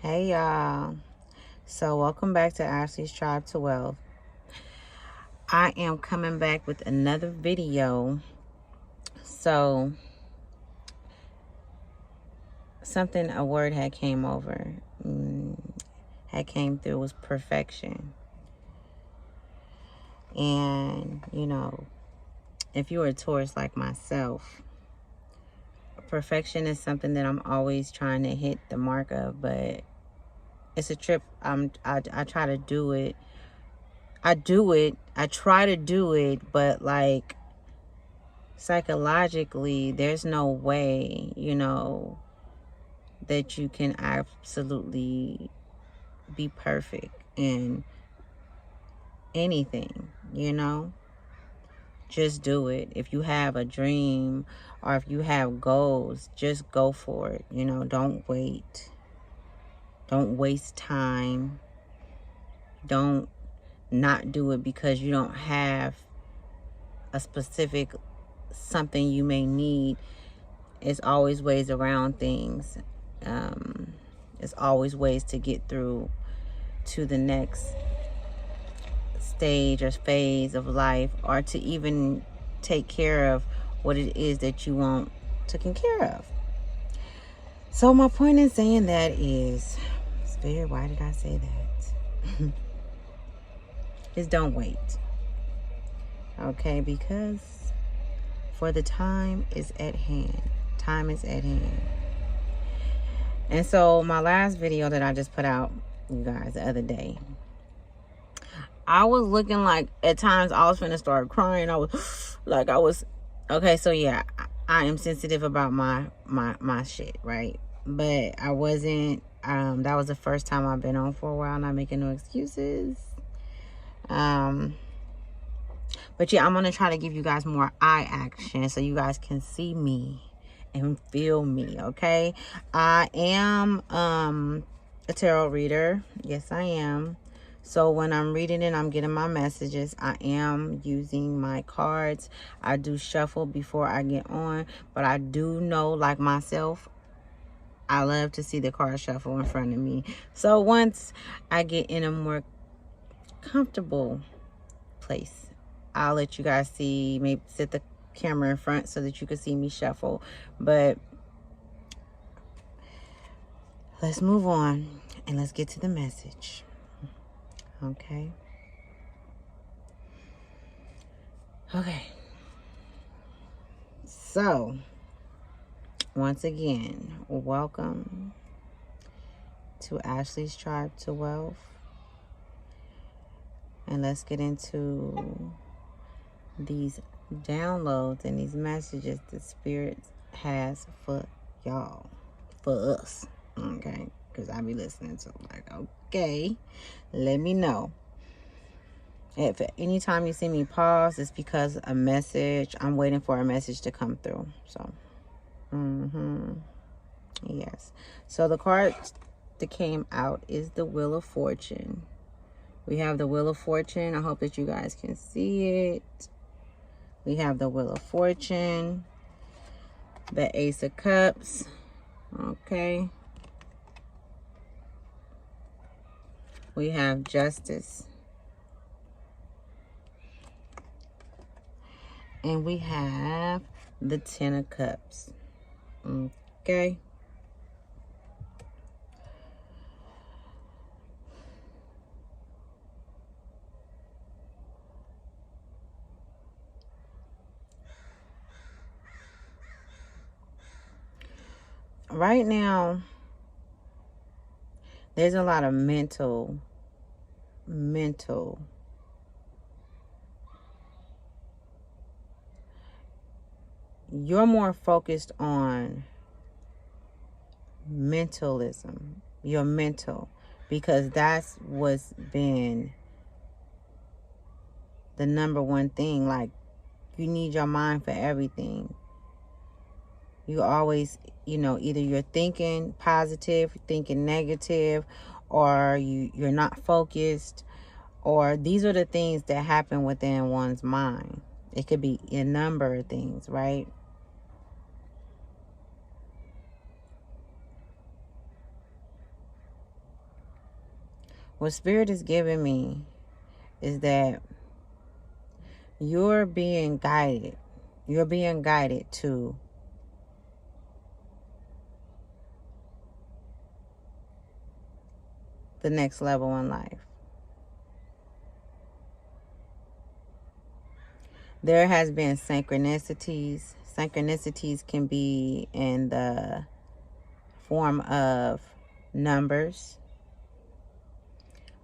Hey y'all. So welcome back to Ashley's Tribe to Wealth. I am coming back with another video. So a word had came over. Had came through was perfection. And, if you're a Taurus like myself, perfection is something that I'm always trying to hit the mark of, but it's a trip. I try to do it. I try to do it, but like psychologically, there's no way, that you can absolutely be perfect in anything, Just do it. If you have a dream or if you have goals, just go for it. Don't wait. Don't waste time. Don't not do it because you don't have a specific something you may need. It's always ways around things. It's always ways to get through to the next stage or phase of life, or to even take care of what it is that you want taken care of. So my point in saying that is, Spirit, why did I say that? Is don't wait. Okay, because for the time is at hand. Time is at hand. And so my last video that I just put out, you guys, the other day, I was looking like at times I was finna start crying. Okay, so yeah, I am sensitive about my shit, right? But I wasn't, that was the first time I've been on for a while, not making no excuses. But yeah, I'm gonna try to give you guys more eye action so you guys can see me and feel me, okay? I am a tarot reader. Yes, I am. So when I'm reading it, I'm getting my messages. I am using my cards. I do shuffle before I get on, but I do know, like myself, I love to see the card shuffle in front of me. So once I get in a more comfortable place, I'll let you guys see, maybe set the camera in front so that you can see me shuffle. But let's move on and let's get to the message. Okay. So once again, welcome to Ashley's Tribe to Wealth. And let's get into these downloads and these messages that Spirit has for y'all, for us, okay? Because I be listening to like, okay, let me know. If anytime you see me pause, it's because I'm waiting for a message to come through. So, yes. So the card that came out is the Wheel of Fortune. We have the Wheel of Fortune. I hope that you guys can see it. We have the Wheel of Fortune, the Ace of Cups, okay. We have Justice. And we have the Ten of Cups, okay. Right now, there's a lot of mental. You're more focused on mentalism. You're mental, because that's what's been the number one thing. Like, you need your mind for everything. You always, either you're thinking positive, thinking negative, or you're not focused, or these are the things that happen within one's mind. It could be a number of things, right? What Spirit is giving me is that you're being guided. You're being guided to the next level in life. There has been synchronicities. Synchronicities can be in the form of numbers,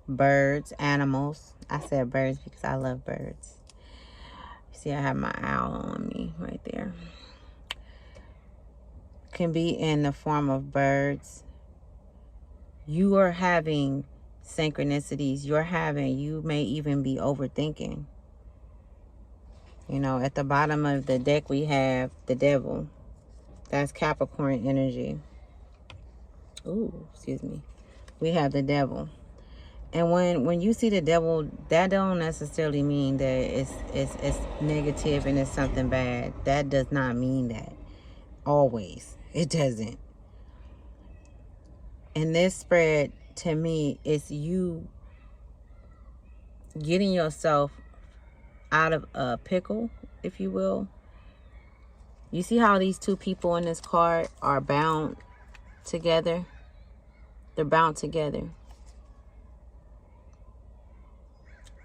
birds, animals. I said birds because I love birds. See, I have my owl on me right there. Can be in the form of birds. You are having synchronicities. You may even be overthinking. You know, at the bottom of the deck, we have the devil. That's Capricorn energy. Ooh, excuse me. We have the devil. And when you see the devil, that don't necessarily mean that it's negative and it's something bad. That does not mean that. Always. It doesn't. And this spread, to me, is you getting yourself out of a pickle, if you will. You see how these two people in this card are bound together? They're bound together.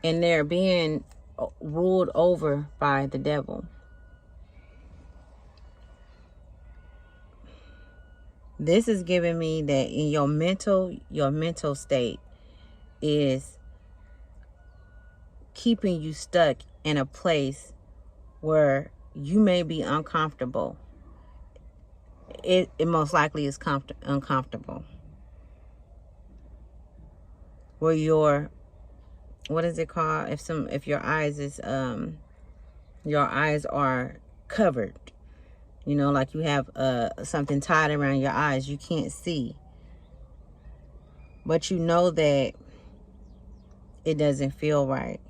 And they're being ruled over by the devil. This is giving me that in your mental state is keeping you stuck in a place where you may be uncomfortable. It most likely is uncomfortable. Where your, what is it called? If your eyes are covered. You know, like you have something tied around your eyes. You can't see. But you know that it doesn't feel right.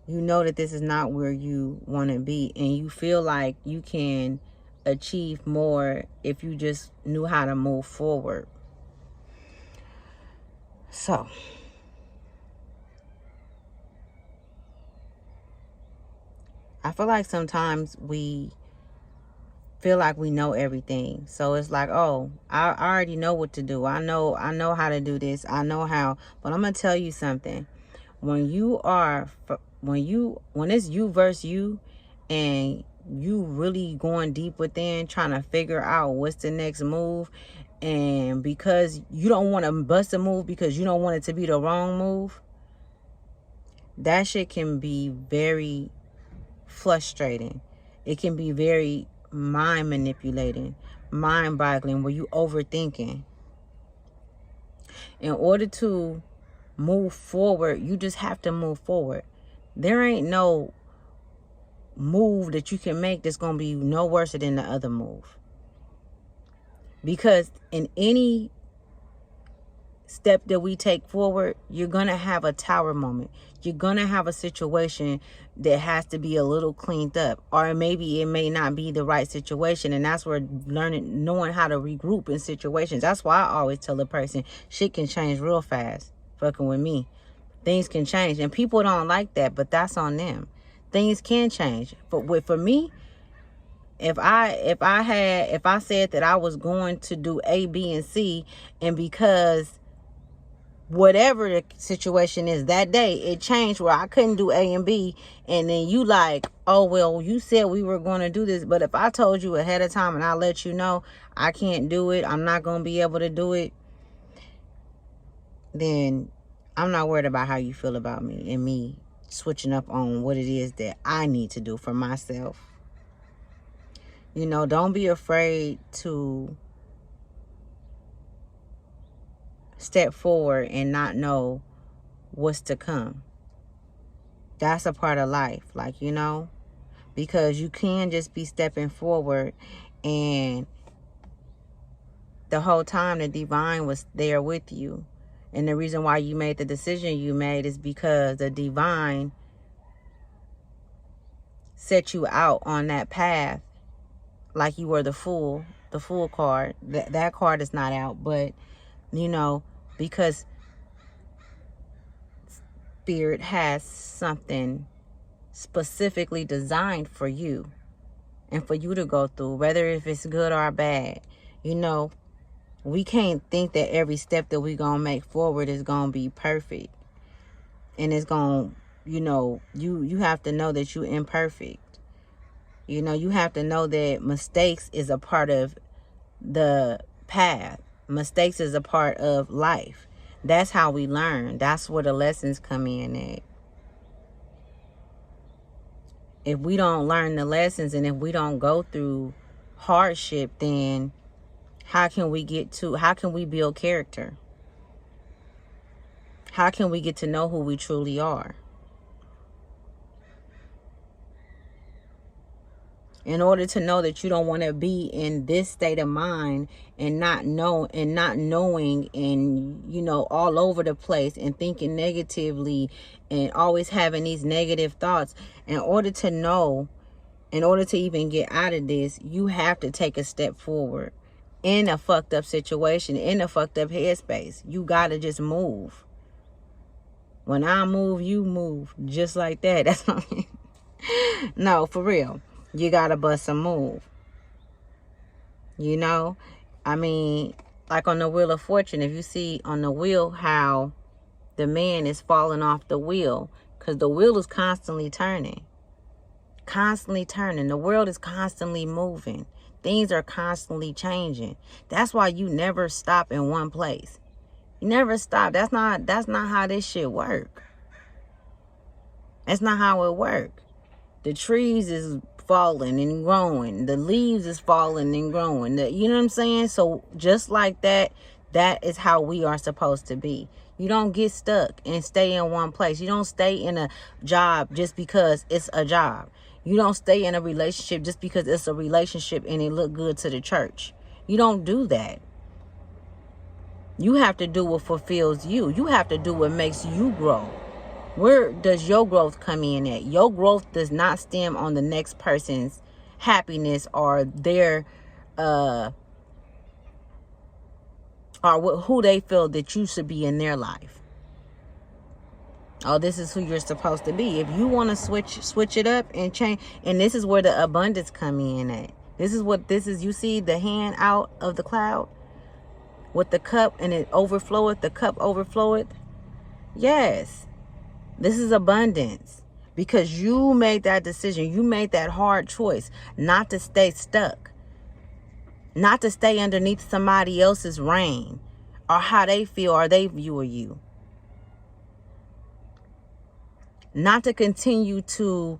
You know that this is not where you want to be. And you feel like you can achieve more if you just knew how to move forward. So, I feel like sometimes we feel like we know everything. So it's like, oh, I already know what to do. I know how to do this. I know how. But I'm going to tell you something. When it's you versus you, and you really going deep within trying to figure out what's the next move, and because you don't want to bust a move because you don't want it to be the wrong move, that shit can be very frustrating. It can be very mind manipulating, mind boggling, where you overthinking. In order to move forward, you just have to move forward. There ain't no move that you can make that's going to be no worse than the other move. Because in any step that we take forward, you're going to have a tower moment. You're going to have a situation that has to be a little cleaned up. Or maybe it may not be the right situation. And that's where knowing how to regroup in situations. That's why I always tell a person, shit can change real fast. Fucking with me. Things can change. And people don't like that, but that's on them. Things can change. But for me, if I said that I was going to do A, B, and C, and because whatever the situation is that day, it changed where I couldn't do A and B, and then you like, oh, well, you said we were going to do this, but if I told you ahead of time and I let you know I can't do it, I'm not going to be able to do it, then I'm not worried about how you feel about me and me switching up on what it is that I need to do for myself. You know, don't be afraid to step forward and not know what's to come. That's a part of life, like, you know, because you can just be stepping forward and the whole time the divine was there with you. And the reason why you made the decision you made is because the divine set you out on that path like you were the fool card. That card is not out, but, you know, because Spirit has something specifically designed for you and for you to go through, whether if it's good or bad. You know, we can't think that every step that we're going to make forward is going to be perfect. And it's going to, you know, you have to know that you're imperfect. You know, you have to know that mistakes is a part of the path. Mistakes is a part of life. That's how we learn. That's where the lessons come in at. If we don't learn the lessons and if we don't go through hardship, then how can we build character? How can we get to know who we truly are? In order to know that you don't want to be in this state of mind and not knowing and, you know, all over the place and thinking negatively and always having these negative thoughts, in order to even get out of this, you have to take a step forward in a fucked up situation, in a fucked up headspace. You got to just move. When I move, you move. Just like that. That's what I mean. No, for real. You gotta bust a move. You know? I mean, like on the Wheel of Fortune, if you see on the wheel how the man is falling off the wheel, because the wheel is constantly turning. Constantly turning. The world is constantly moving. Things are constantly changing. That's why you never stop in one place. You never stop. That's not how this shit work. That's not how it work. The trees is falling and growing. The leaves is falling and growing. You know what I'm saying? So just like that, that is how we are supposed to be. You don't get stuck and stay in one place. You don't stay in a job just because it's a job. You don't stay in a relationship just because it's a relationship and it look good to the church. You don't do that. You have to do what fulfills you. You have to do what makes you grow. Where does your growth come in at? Your growth does not stem on the next person's happiness or their or who they feel that you should be in their life. Oh, this is who you're supposed to be. If you want to switch it up and change, and this is where the abundance come in at. This is. You see the hand out of the cloud with the cup and it overfloweth. The cup overfloweth. Yes. This is abundance because you made that decision. You made that hard choice not to stay stuck, not to stay underneath somebody else's reign or how they feel or they view you. Not to continue to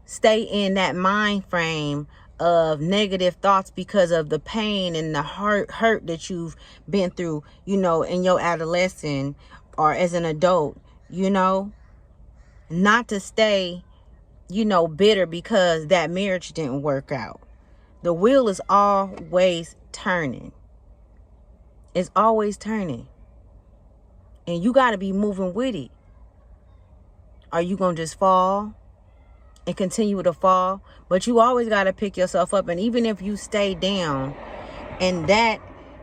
stay in that mind frame of negative thoughts because of the pain and the hurt that you've been through, you know, in your adolescence or as an adult. You know, not to stay, you know, bitter because that marriage didn't work out. The wheel is always turning. It's always turning. And you got to be moving with it. Are you going to just fall and continue to fall? But you always got to pick yourself up. And even if you stay down in that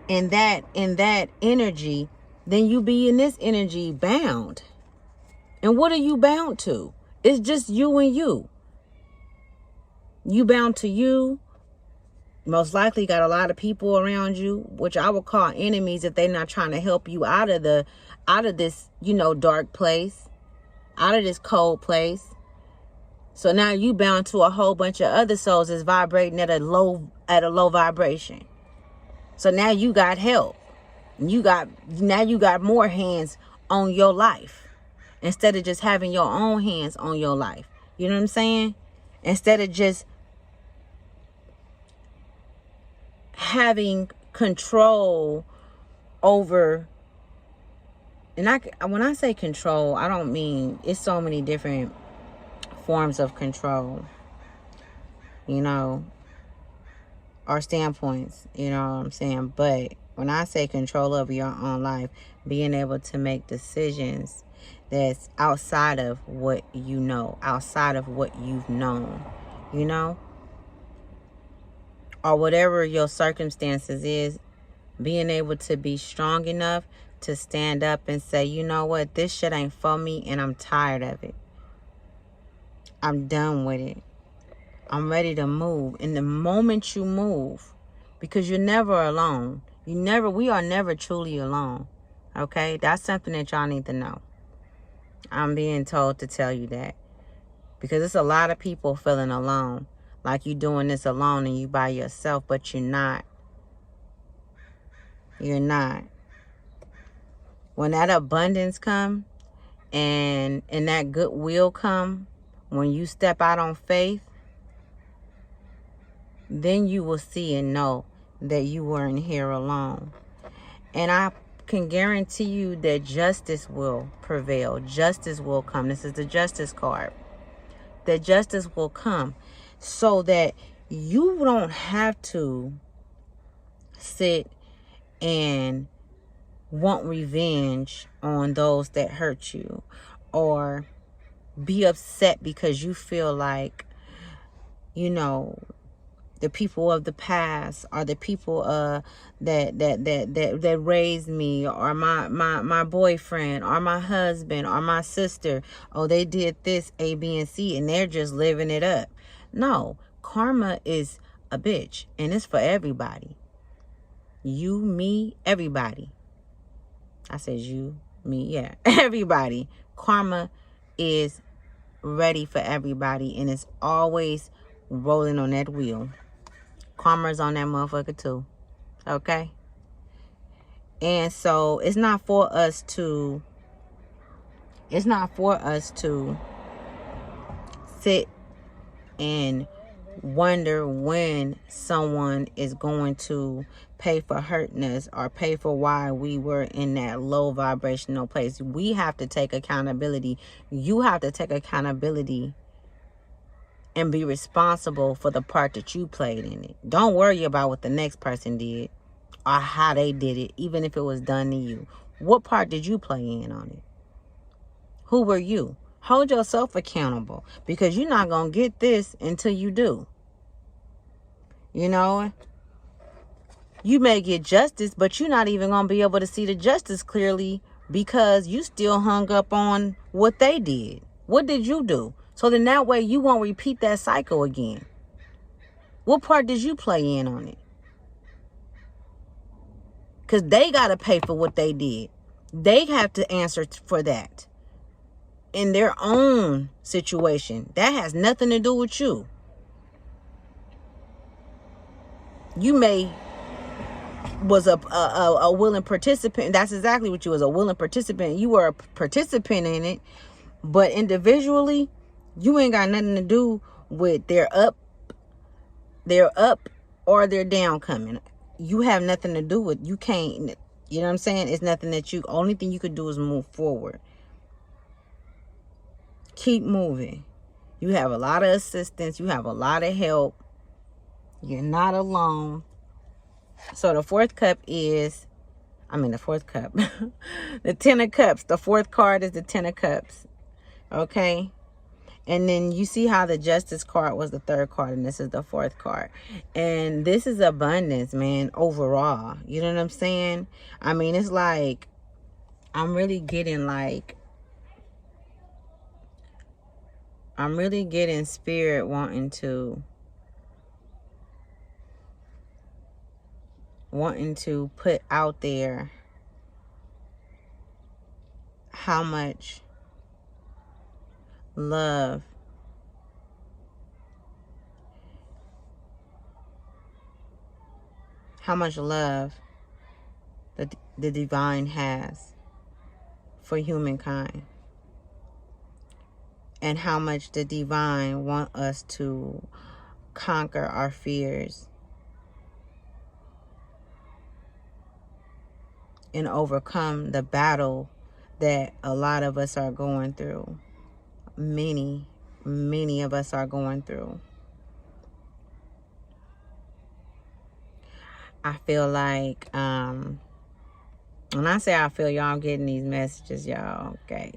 energy, then you be in this energy bound. And what are you bound to? It's just you and you. You bound to you. Most likely got a lot of people around you, which I would call enemies if they're not trying to help you out of this, you know, dark place, out of this cold place. So now you bound to a whole bunch of other souls that's vibrating at a low vibration. So now you got help. You got more hands on your life. Instead of just having your own hands on your life. You know what I'm saying? Instead of just having control over. And when I say control, I don't mean, it's so many different forms of control. You know. Or standpoints. You know what I'm saying? But when I say control over your own life, being able to make decisions that's outside of what you know, outside of what you've known, you know, or whatever your circumstances is, being able to be strong enough to stand up and say, you know what, this shit ain't for me and I'm tired of it. I'm done with it. I'm ready to move. And the moment you move, because you're never alone. We are never truly alone. Okay? That's something that y'all need to know. I'm being told to tell you that. Because it's a lot of people feeling alone. Like you doing this alone and you by yourself, but you're not. You're not. When that abundance come and that goodwill come, when you step out on faith, then you will see and know that you weren't here alone. And I can guarantee you that justice will prevail. Justice will come. This is the justice card. That justice will come so that you don't have to sit and want revenge on those that hurt you, or be upset because you feel like, you know, the people of the past are the people that raised me, or my boyfriend, or my husband, or my sister. Oh, they did this A, B, and C, and they're just living it up. No, karma is a bitch, and it's for everybody. You, me, everybody. I said you, me, yeah, everybody. Karma is ready for everybody, and it's always rolling on that wheel. Karma's on that motherfucker too. Okay? And so it's not for us to sit and wonder when someone is going to pay for hurting us, or pay for why we were in that low vibrational place. We have to take accountability. You have to take accountability and be responsible for the part that you played in it. Don't worry about what the next person did or how they did it, even if it was done to you. What part did you play in on it? Who were you? Hold yourself accountable, because you're not going to get this until you do. You know, you may get justice, but you're not even going to be able to see the justice clearly, because you still hung up on what they did. What did you do? So then that way you won't repeat that cycle again. What part did you play in on it? Because they got to pay for what they did. They have to answer for that in their own situation. That has nothing to do with you. You was a willing participant. That's exactly what you was, a willing participant. You were a participant in it, but individually, you ain't got nothing to do with their up or their down coming. You have nothing to do with. You can't. You know what I'm saying? It's nothing that you. Only thing you could do is move forward. Keep moving. You have a lot of assistance. You have a lot of help. You're not alone. So the fourth cup is, the fourth cup. The 10 of cups. The fourth card is the 10 of cups. Okay? And then you see how the justice card was the third card, and this is the fourth card. And this is abundance, man, overall. You know what I'm saying? It's like, I'm really getting spirit wanting to put out there how much love the divine has for humankind, and how much the divine want us to conquer our fears and overcome the battle that a lot of us are going through. Many of us are going through. I feel like, when I say I feel, y'all, I'm getting these messages, y'all, okay?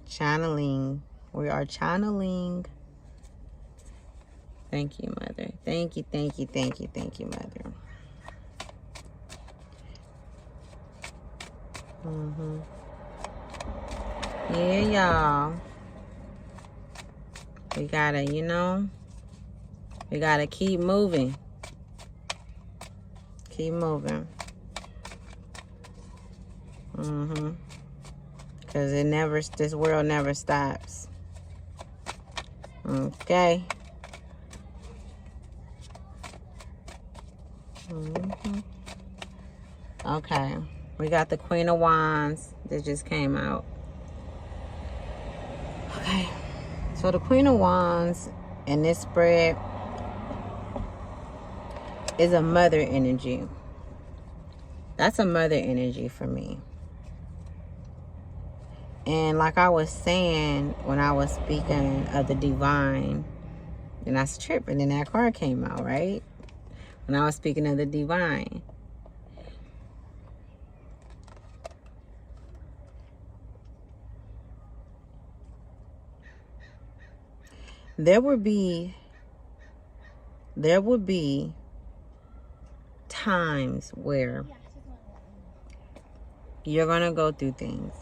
Channeling. We are channeling. Thank you, Mother. Thank you, Mother. Mm-hmm. Yeah, y'all. We gotta, we gotta keep moving. Keep moving. Mm-hmm. Because this world never stops. Okay. Mm-hmm. Okay. We got the Queen of Wands that just came out. Okay. So the Queen of Wands in this spread is a mother energy. That's a mother energy for me. And like I was saying when I was speaking of the divine, and I was tripping and that card came out, right? When I was speaking of the divine. There would be times where you're going to go through things.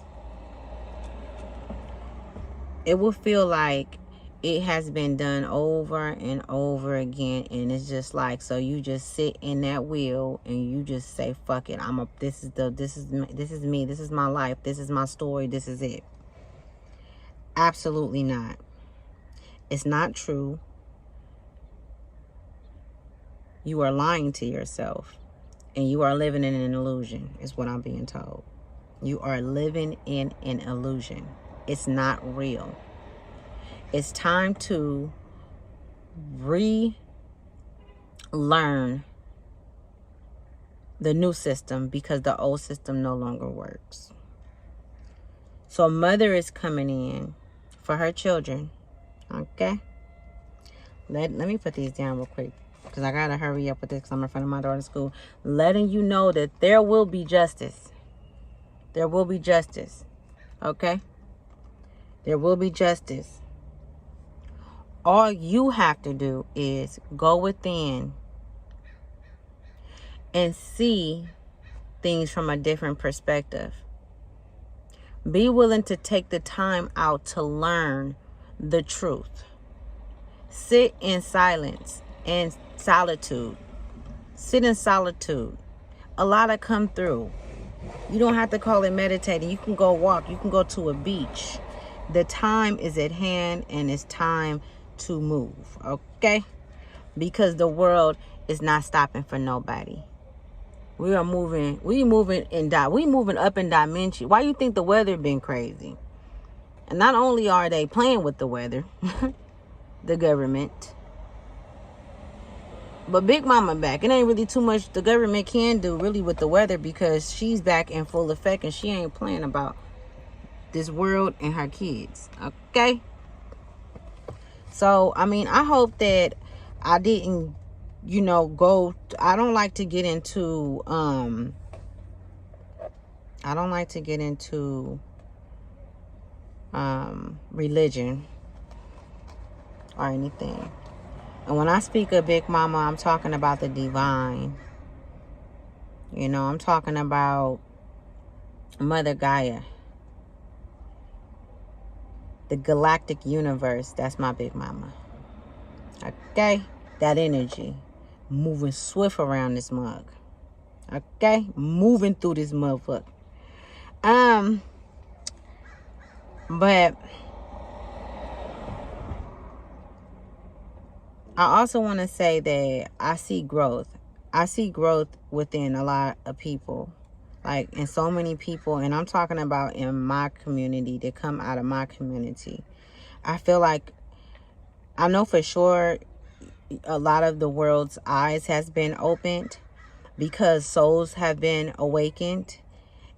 It will feel like it has been done over and over again, and it's just like, so you just sit in that wheel and you just say, fuck it, this is me, this is my life, this is my story, this is it. Absolutely not. It's not true. You are lying to yourself, and you are living in an illusion, is what I'm being told. You are living in an illusion. It's not real. It's time to relearn the new system because the old system no longer works. So mother is coming in for her children. Okay? Let me put these down real quick because I got to hurry up with this because I'm in front of my daughter's school. Letting you know that there will be justice. There will be justice. Okay? There will be justice. All you have to do is go within and see things from a different perspective. Be willing to take the time out to learn the truth. Sit in silence and solitude. Sit in solitude. Allow it to come through. You don't have to call it meditating. You can go walk. You can go to a beach. The time is at hand and it's time to move. Okay? Because the world is not stopping for nobody. We moving up in dimension. Why you think the weather been crazy? And not only are they playing with the weather, the government, but Big Mama back. It ain't really too much the government can do really with the weather because she's back in full effect and she ain't playing about this world and her kids. Okay? So, I mean, I hope that I didn't, I don't like to get into, religion or anything. And when I speak of Big Mama, I'm talking about the divine. I'm talking about Mother Gaia. The galactic universe, that's my Big Mama. Okay? That energy. Moving swift around this mug. Okay? Moving through this motherfucker. But I also want to say that I see growth. I see growth within a lot of people. Like in so many people, and I'm talking about in my community that come out of my community. I feel like, I know for sure a lot of the world's eyes has been opened because souls have been awakened.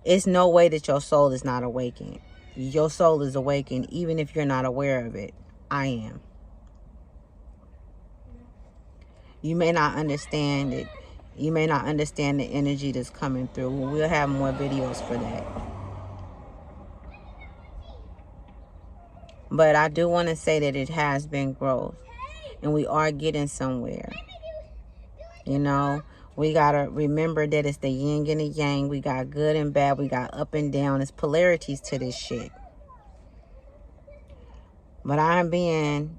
It's no way that your soul is not awakened. Your soul is awakened even if you're not aware of it. I am. You may not understand it. You may not understand the energy that's coming through. We'll have more videos for that. But I do want to say that it has been growth. And we are getting somewhere. We got to remember that it's the yin and the yang. We got good and bad. We got up and down. It's polarities to this shit. But I am being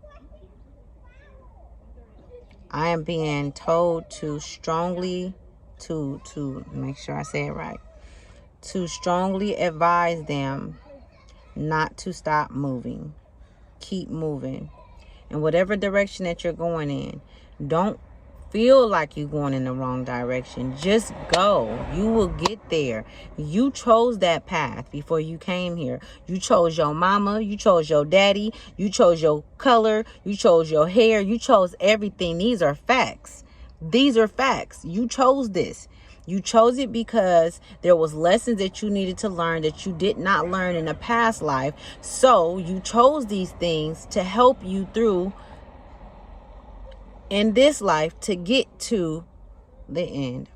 told to strongly, to make sure I say it right, to strongly advise them not to stop moving. Keep moving. In whatever direction that you're going in, don't feel like you're going in the wrong direction. Just go. You will get there. You chose that path before you came here. You chose your mama. You chose your daddy. You chose your color. You chose your hair. You chose everything. These are facts. These are facts. You chose this. You chose it because there was lessons that you needed to learn that you did not learn in a past life. So you chose these things to help you through in this life to get to the end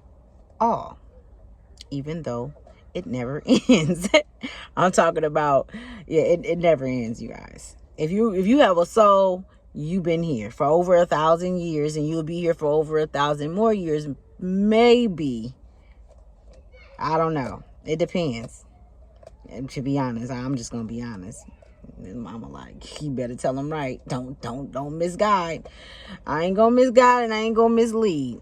all, even though it never ends. I'm talking about, yeah, it never ends, you guys. If you have a soul, you've been here for over 1,000 years, and you'll be here for over 1,000 more years, maybe. I don't know. It depends. And to be honest, I'm just gonna be honest. His mama like, you better tell him right. Don't misguide. I ain't gonna misguide and I ain't gonna mislead.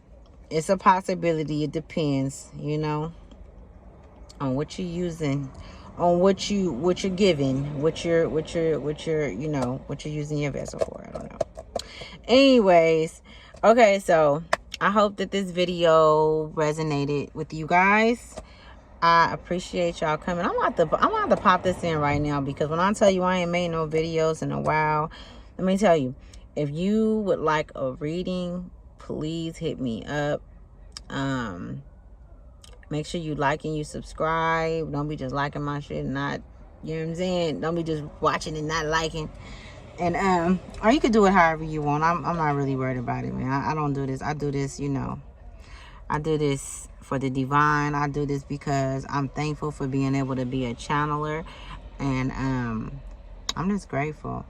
It's a possibility. It depends, you know, on what you're using, on what you're giving, what you're you know, what you're using your vessel for. I don't know. Anyways, okay, so I hope that this video resonated with you guys. I appreciate y'all coming. I'm about to pop this in right now, because when I tell you I ain't made no videos in a while, let me tell you, if you would like a reading, please hit me up. Make sure you like and you subscribe. Don't be just liking my shit and not, you know what I'm saying? Don't be just watching and not liking. And or you could do it however you want. I'm not really worried about it, man. I don't do this. I do this, you know. I do this for the divine. I do this because I'm thankful for being able to be a channeler, and I'm just grateful.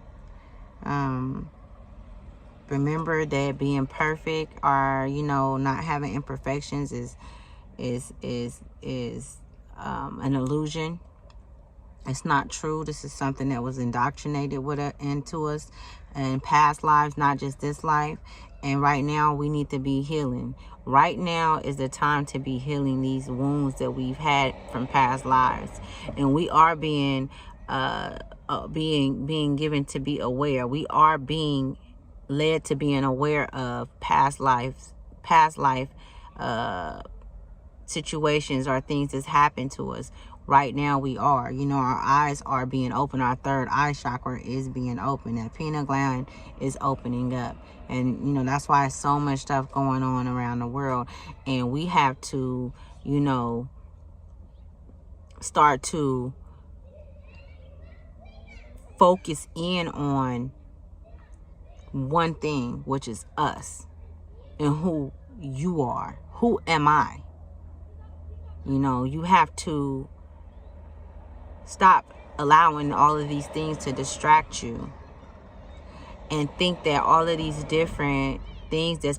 Remember that being perfect, or you know, not having imperfections is an illusion. It's not true. This is something that was indoctrinated into us in past lives, not just this life. And right now we need to be healing. Right now is the time to be healing these wounds that we've had from past lives. And we are being given to be aware. We are being led to being aware of past life situations or things that's happened to us. Right now we are, you know, our eyes are being open. Our third eye chakra is being open. That pineal gland is opening up. And, you know, that's why so much stuff going on around the world. And we have to, you know, start to focus in on one thing, which is us and who you are. Who am I? You know, you have to stop allowing all of these things to distract you and think that all of these different things that's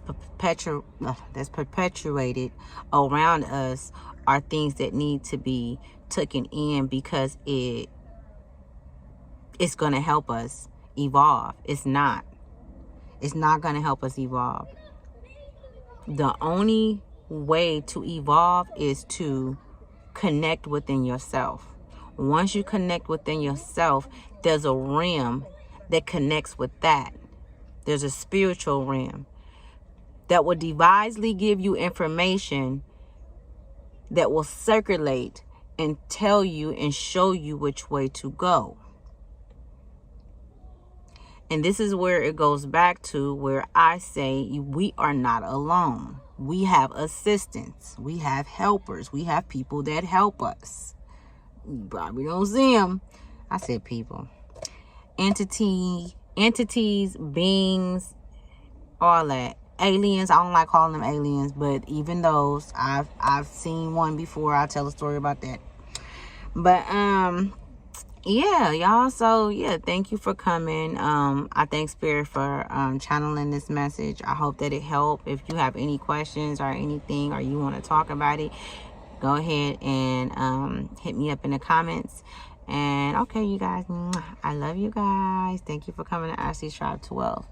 perpetuated around us are things that need to be taken in because it's going to help us evolve. It's not going to help us evolve. The only way to evolve is to connect within yourself. Once you connect within yourself, there's a realm that connects with that. There's a spiritual realm that will devisely give you information that will circulate and tell you and show you which way to go. And this is where it goes back to where I say we are not alone. We have assistants. We have helpers. We have people that help us. You probably don't see them. I said people. Entities, beings, all that. Aliens. I don't like calling them aliens, but even those, I've seen one before. I'll tell a story about that. But yeah, y'all. So yeah, thank you for coming. I thank Spirit for channeling this message. I hope that it helped. If you have any questions or anything, or you want to talk about it, go ahead and hit me up in the comments. And okay, you guys, I love you guys. Thank you for coming to RC Tribe 12.